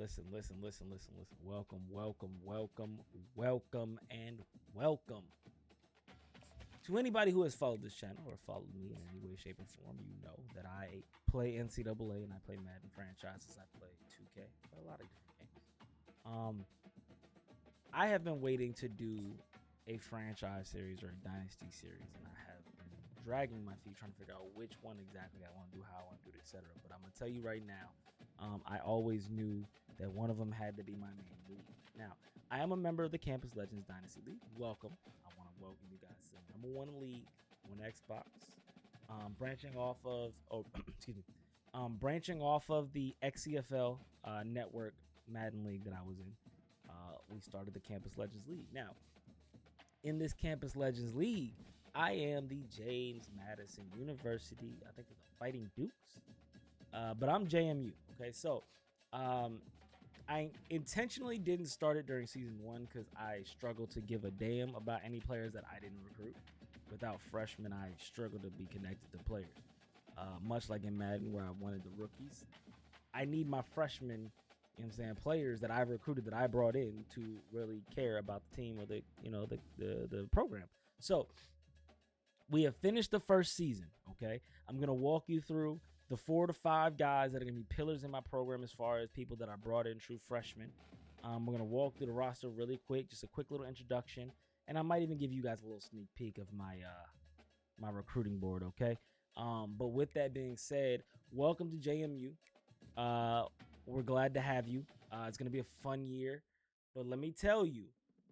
listen. Welcome, and welcome. To anybody who has followed this channel or followed me in any way, shape, or form, you know that I play NCAA and I play Madden franchises. I play 2K, play a lot of different games. I have been waiting to do a franchise series or a Dynasty series, and I have been dragging my feet trying to figure out which one exactly I want to do, how I want to do it, etc. But I'm going to tell you right now, I always knew that one of them had to be my main league. Now, I am a member of the Campus Legends Dynasty League. Welcome. I want to welcome you guys to the #1 league on Xbox. Branching off of, branching off of the XCFL network Madden League that I was in. We started the Campus Legends League. Now, in this Campus Legends League, I am the James Madison University, I think it's the Fighting Dukes, but I'm JMU. Okay, so I intentionally didn't start it during season 1 because I struggled to give a damn about any players that I didn't recruit. Without freshmen, I struggled to be connected to players. Much like in Madden, where I wanted the rookies, I need my freshmen, you know what I'm saying, players that I recruited, that I brought in to really care about the team or the program. So we have finished the first season. Okay, I'm gonna walk you through the 4 to 5 guys that are gonna be pillars in my program as far as people that I brought in, true freshmen. We're gonna walk through the roster really quick, just a quick little introduction, and I might even give you guys a little sneak peek of my my recruiting board. Okay, but with that being said, welcome to JMU. We're glad to have you. It's gonna be a fun year, but let me tell you,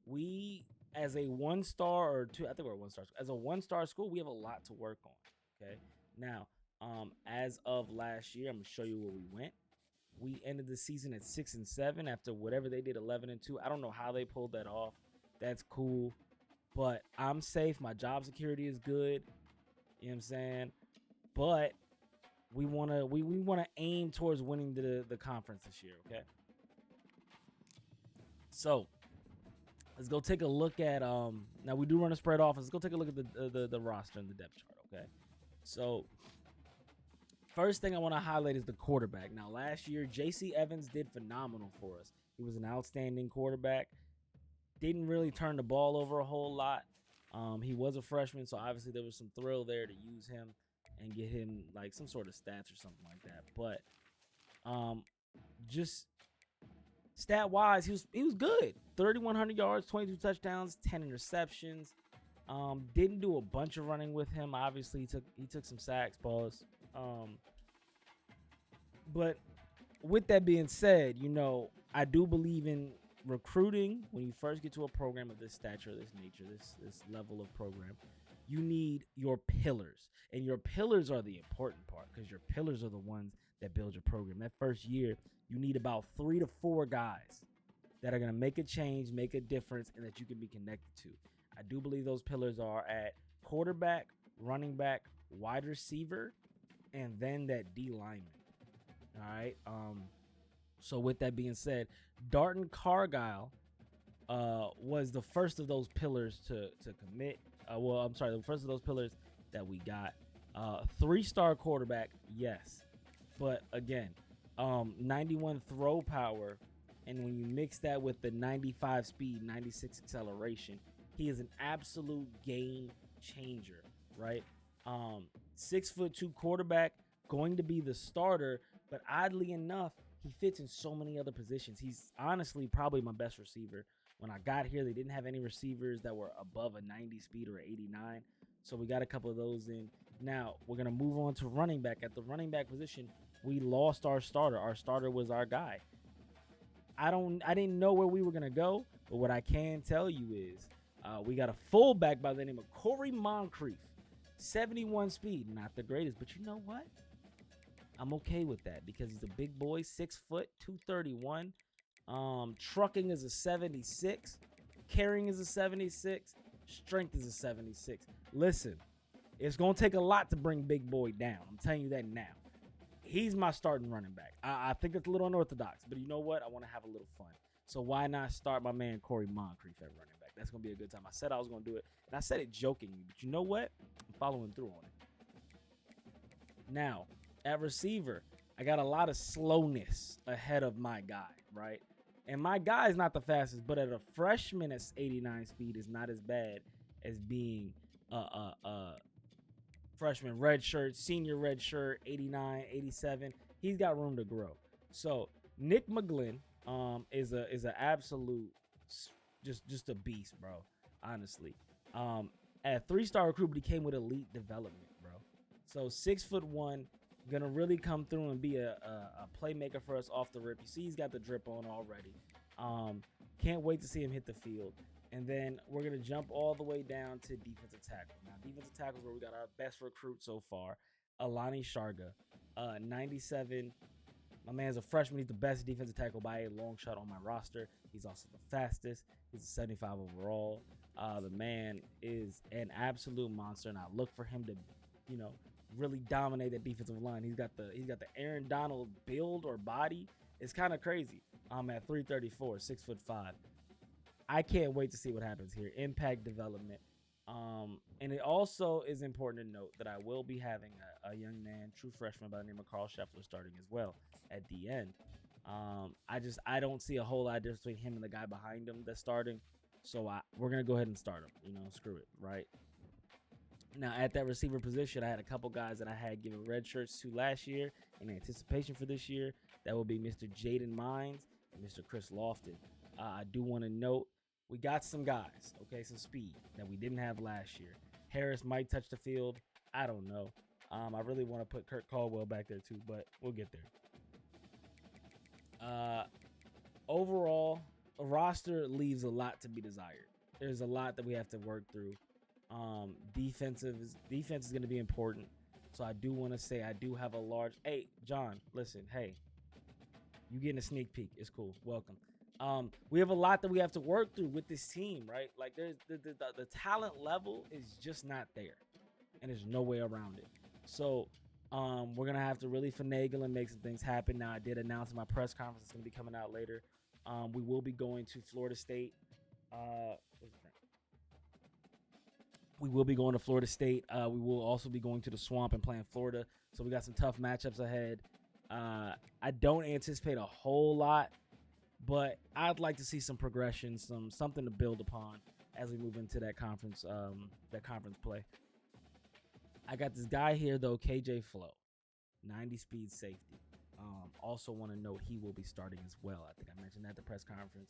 we as a 1-star or 2, I think we're a 1-star. As a 1-star school, we have a lot to work on. Okay, now, as of last year, I'm gonna show you where we went. We ended the season at 6-7 after whatever they did, 11-2. I don't know how they pulled that off. That's cool, but I'm safe. My job security is good. You know what I'm saying? But we wanna aim towards winning the conference this year. Okay. So let's go take a look at now we do run a spread offense. Let's go take a look at the roster and the depth chart. Okay. So first thing I want to highlight is the quarterback. Now last year, J.C. Evans did phenomenal for us. He was an outstanding quarterback. Didn't really turn the ball over a whole lot. He was a freshman, so obviously there was some thrill there to use him and get him like some sort of stats or something like that. But just stat wise, he was good. 3,100 yards, 22 touchdowns, 10 interceptions. Didn't do a bunch of running with him. Obviously, he took some sacks, balls. But with that being said, you know, I do believe in recruiting. When you first get to a program of this stature, this nature, this level of program, you need your pillars, and your pillars are the important part because your pillars are the ones that build your program. That first year, you need about 3 to 4 guys that are going to make a change, make a difference, and that you can be connected to. I do believe those pillars are at quarterback, running back, wide receiver, and then that D lineman. All right. So with that being said, Darton Cargile was the first of those pillars to commit. The first of those pillars that we got. 3-star quarterback, yes. But again, 91 throw power, and when you mix that with the 95 speed, 96 acceleration, he is an absolute game changer, right? 6'2" quarterback, going to be the starter, but oddly enough, he fits in so many other positions. He's honestly probably my best receiver. When I got here, they didn't have any receivers that were above a 90 speed or 89. So we got a couple of those in. Now we're going to move on to running back. At the running back position, we lost our starter. Our starter was our guy. I didn't know where we were going to go, but what I can tell you is we got a fullback by the name of Corey Moncrief. 71 speed, not the greatest, but you know what? I'm okay with that because he's a big boy, 6 foot, 231. Trucking is a 76. Carrying is a 76. Strength is a 76. Listen, it's going to take a lot to bring big boy down. I'm telling you that now. He's my starting running back. I think that's a little unorthodox, but you know what? I want to have a little fun. So why not start my man Corey Moncrief at running back? That's going to be a good time. I said I was going to do it, and I said it jokingly, but you know what? I'm following through on it. Now, at receiver, I got a lot of slowness ahead of my guy, right? And my guy is not the fastest, but at a freshman at 89 speed is not as bad as being a freshman red shirt, senior red shirt, 89, 87. He's got room to grow. So Nick McGlynn is a absolute just a beast, bro. Honestly, at 3-star recruit, but he came with elite development, bro. So 6'1", gonna really come through and be a playmaker for us off the rip. You see, he's got the drip on already. Can't wait to see him hit the field. And then we're gonna jump all the way down to defensive tackle. Now, defensive tackle is where we got our best recruit so far, Alani Sharga, 97. My man's a freshman. He's the best defensive tackle by a long shot on my roster. He's also the fastest. He's a 75 overall. The man is an absolute monster, and I look for him to, really dominate that defensive line. He's got the Aaron Donald build or body. It's kind of crazy. I'm at 334, 6'5". I can't wait to see what happens here. Impact development. And it also is important to note that I will be having a young man, true freshman by the name of Carl Scheffler, starting as well at the end. I don't see a whole lot of difference between him and the guy behind him that's starting. So we're going to go ahead and start him. Screw it, right? Now, at that receiver position, I had a couple guys that I had given red shirts to last year in anticipation for this year. That will be Mr. Jaden Mines and Mr. Chris Lofton. I do want to note we got some guys, okay, some speed that we didn't have last year. Harris might touch the field. I don't know. I really want to put Kurt Caldwell back there too, but we'll get there. Overall, a roster leaves a lot to be desired. There's a lot that we have to work through. Defense is going to be important. So I do want to say I do have a large. Hey, John, listen. Hey, you getting a sneak peek? It's cool. Welcome. We have a lot that we have to work through with this team, right? Like there's the talent level is just not there, and there's no way around it. So we're gonna have to really finagle and make some things happen. Now I did announce in my press conference it's gonna be coming out later. We will be going to Florida State. We will be going to Florida State. We will also be going to the Swamp and playing Florida. So we got some tough matchups ahead. I don't anticipate a whole lot, but I'd like to see some progression, something to build upon as we move into that conference play. I got this guy here though, KJ Flo, 90 speed safety. Also want to note he will be starting as well. I think I mentioned that at the press conference.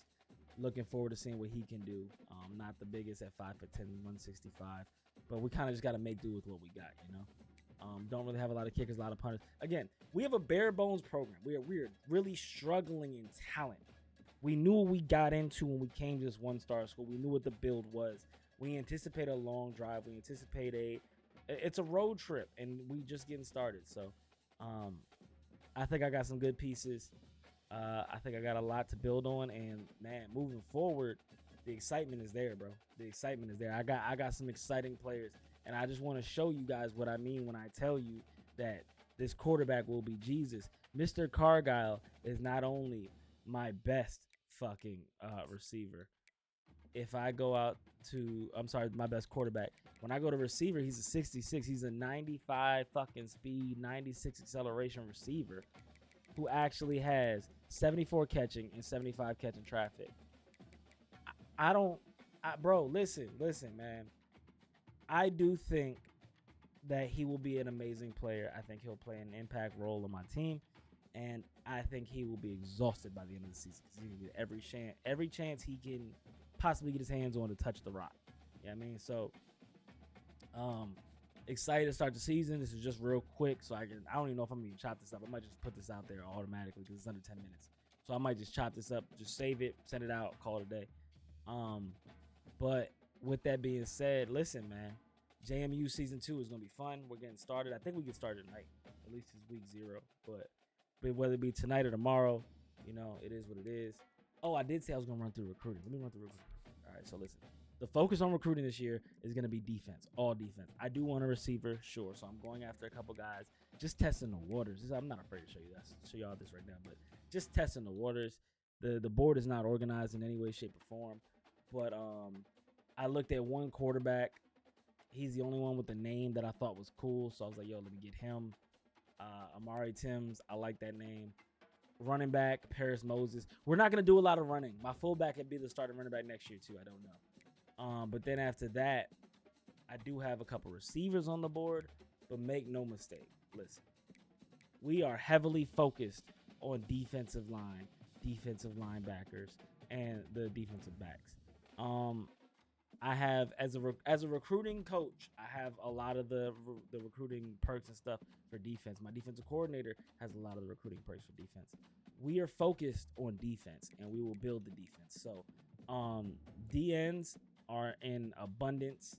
Looking forward to seeing what he can do. Not the biggest at 5'10", 165, but we kind of just got to make do with what we got, Don't really have a lot of kickers, a lot of punters. Again, we have a bare bones program. We are really struggling in talent. We knew what we got into when we came to this one-star school. We knew what the build was. We anticipate a long drive. We anticipate it's a road trip, and we just getting started. So I think I got some good pieces. I think I got a lot to build on, and man, moving forward, the excitement is there, bro. The excitement is there. I got some exciting players, and I just want to show you guys what I mean when I tell you that this quarterback will be Jesus. Mr. Cargile is not only my best fucking receiver. If I go out to, my best quarterback. When I go to receiver, he's a 66. He's a 95 fucking speed, 96 acceleration receiver who actually has 74 catching and 75 catching traffic. Bro, listen, man. I do think that he will be an amazing player. I think he'll play an impact role on my team, and I think he will be exhausted by the end of the season because he can get every chance he can possibly get his hands on to touch the rock. You know what I mean? So, excited to start the season. This is just real quick, so I don't even know if I'm gonna chop this up. I might just put this out there automatically because it's under 10 minutes. So I might just chop this up, just save it, send it out, call it a day. But with that being said, listen, man, JMU season 2 is gonna be fun. We're getting started. I think we get started tonight. At least it's week 0. But whether it be tonight or tomorrow, it is what it is. Oh, I did say I was gonna run through recruiting. Let me run through recruiting. All right, so listen. The focus on recruiting this year is going to be defense, all defense. I do want a receiver, sure, so I'm going after a couple guys, just testing the waters. I'm not afraid to show y'all this right now, but just testing the waters. The board is not organized in any way, shape, or form, but I looked at one quarterback. He's the only one with the name that I thought was cool, so I was like, yo, let me get him. Amari Timms, I like that name. Running back, Paris Moses. We're not going to do a lot of running. My fullback could be the starting running back next year, too. I don't know. But then after that, I do have a couple receivers on the board. But make no mistake, listen. We are heavily focused on defensive line, defensive linebackers, and the defensive backs. I have as a recruiting coach, I have a lot of the recruiting perks and stuff for defense. My defensive coordinator has a lot of the recruiting perks for defense. We are focused on defense, and we will build the defense. So, DNs are in abundance.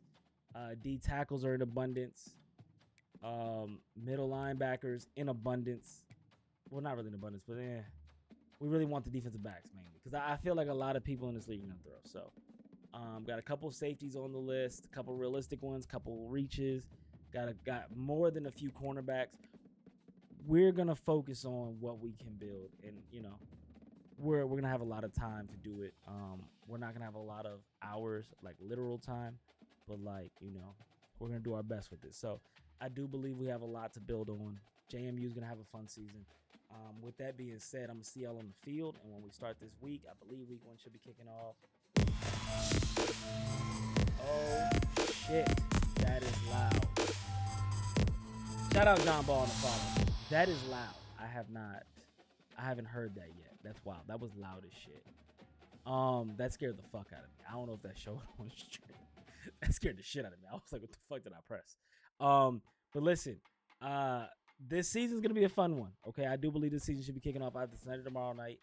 D tackles are in abundance. Middle linebackers in abundance. Well, not really in abundance, but we really want the defensive backs mainly because I feel like a lot of people in this league are gonna throw. So, got a couple safeties on the list, a couple realistic ones, couple reaches. Got more than a few cornerbacks. We're gonna focus on what we can build, and we're gonna have a lot of time to do it. We're not gonna have a lot of hours, like literal time, but we're gonna do our best with it. So I do believe we have a lot to build on. JMU is gonna have a fun season. With that being said, I'm gonna see y'all on the field, and when we start this week, I believe week 1 should be kicking off. Oh shit, that is loud. Shout out John Ball on the follow. That is loud. I haven't heard that yet. That's wild. That was loud as shit. That scared the fuck out of me. I don't know if that showed on the stream. That scared the shit out of me. I was like, what the fuck did I press? But listen, this season's gonna be a fun one. Okay, I do believe this season should be kicking off either tonight or tomorrow night.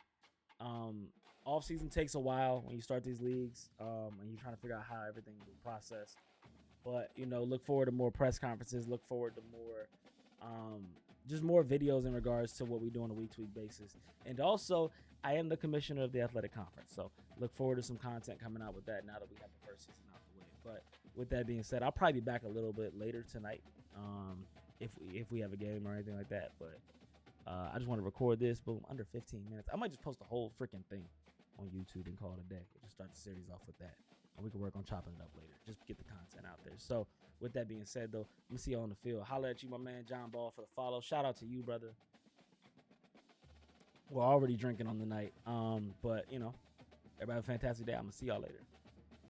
Off season takes a while when you start these leagues, and you're trying to figure out how everything will process. But look forward to more press conferences. Look forward to more, just more videos in regards to what we do on a week-to-week basis. And also, I am the commissioner of the athletic conference, so look forward to some content coming out with that now that we have the first season out the way. But with that being said, I'll probably be back a little bit later tonight, if we have a game or anything like that. But I just want to record this, boom, under 15 minutes. I might just post the whole freaking thing on YouTube and call it a day. We'll just start the series off with that, and we can work on chopping it up later. Just get the content out there. So with that being said, though, let me see you on the field. Holla at you, my man John Ball, for the follow. Shout out to you, brother. We're already drinking on the night, but everybody have a fantastic day. I'm gonna see y'all later.